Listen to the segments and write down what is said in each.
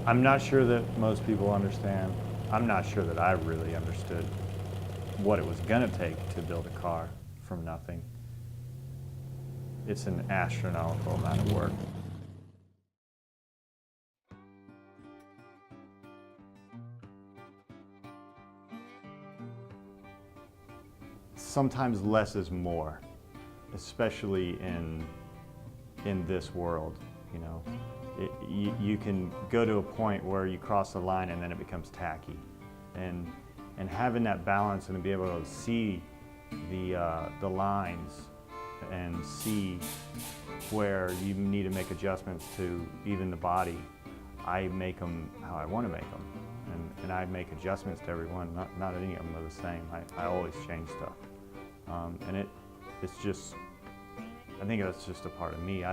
I'm not sure that most people understand. I'm not sure that I really understood what it was gonna take to build a car from nothing. It's an astronomical amount of work. Sometimes less is more, especially in this world, you know. You can go to a point where you cross the line and then it becomes tacky. And having that balance and to be able to see the lines and see where you need to make adjustments to even the body, I make them how I want to make them. And I make adjustments to every one, not any of them are the same. I always change stuff. And it's just, I think that's just a part of me.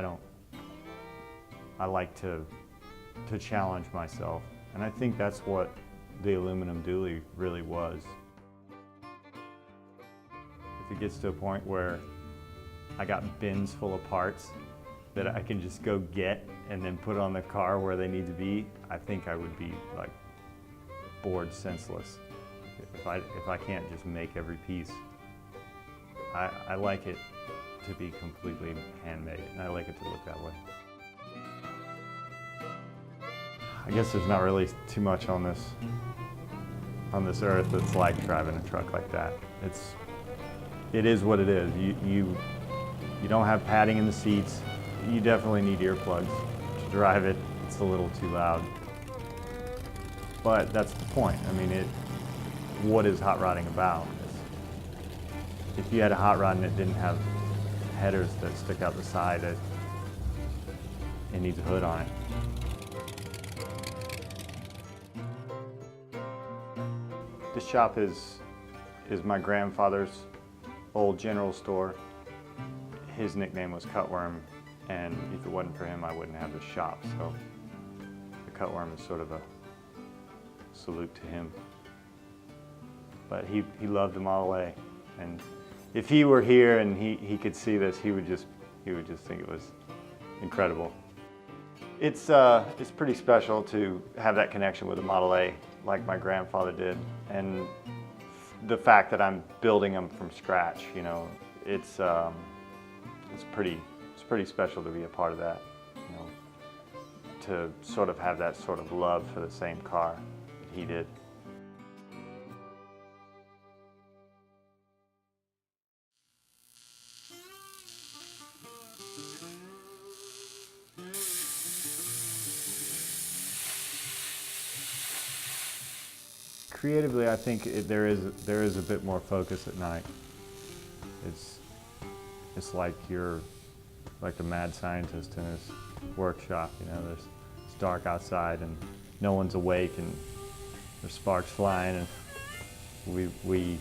I like to challenge myself, and I think that's what the aluminum dually really was. If it gets to a point where I got bins full of parts that I can just go get and then put on the car where they need to be, I think I would be like bored senseless if I can't just make every piece. I like it to be completely handmade, and I like it to look that way. I guess there's not really too much on this earth that's like driving a truck like that. It is what it is. You don't have padding in the seats. You definitely need earplugs to drive it. It's a little too loud. But that's the point. I mean, what is hot rodding about? If you had a hot rod and it didn't have headers that stick out the side, it needs a hood on it. This shop is my grandfather's old general store. His nickname was Cutworm, and if it wasn't for him, I wouldn't have this shop. So the Cutworm is sort of a salute to him. But he loved the Model A, and if he were here and he could see this, he would just think it was incredible. It's pretty special to have that connection with the Model A, like my grandfather did, and the fact that I'm building them from scratch. You know, it's pretty special to be a part of that. You know, to sort of have that sort of love for the same car that he did. Creatively, I think there is a bit more focus at night. It's like you're like a mad scientist in his workshop. You know, it's dark outside and no one's awake and there's sparks flying, and we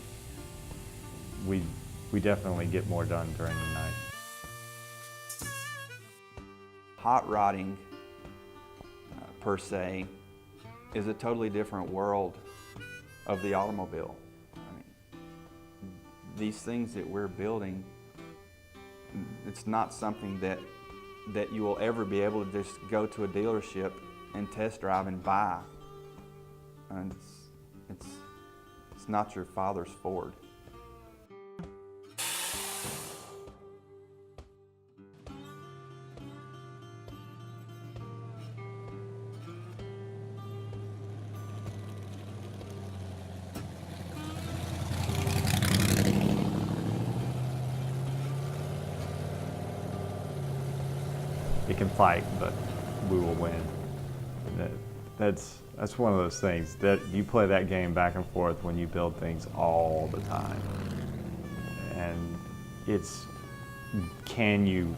definitely get more done during the night. hot rodding per se is a totally different world of the automobile. I mean, these things that we're building, it's not something that you will ever be able to just go to a dealership and test drive and buy. And it's not your father's Ford. It can fight, but we will win. That's one of those things that you play that game back and forth when you build things all the time. And it's, can you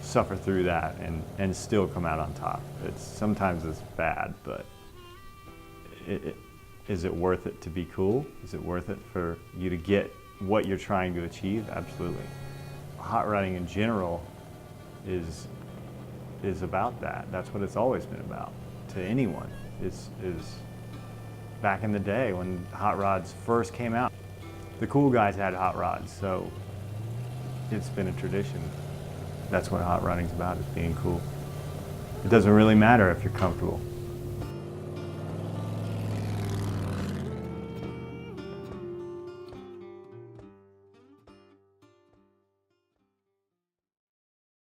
suffer through that and still come out on top? Sometimes it's bad, but is it worth it to be cool? Is it worth it for you to get what you're trying to achieve? Absolutely. Hot rodding in general is about that. That's what it's always been about to anyone. Is back in the day when hot rods first came out, the cool guys had hot rods, so it's been a tradition. That's what hot rodding's about, is being cool. It doesn't really matter if you're comfortable.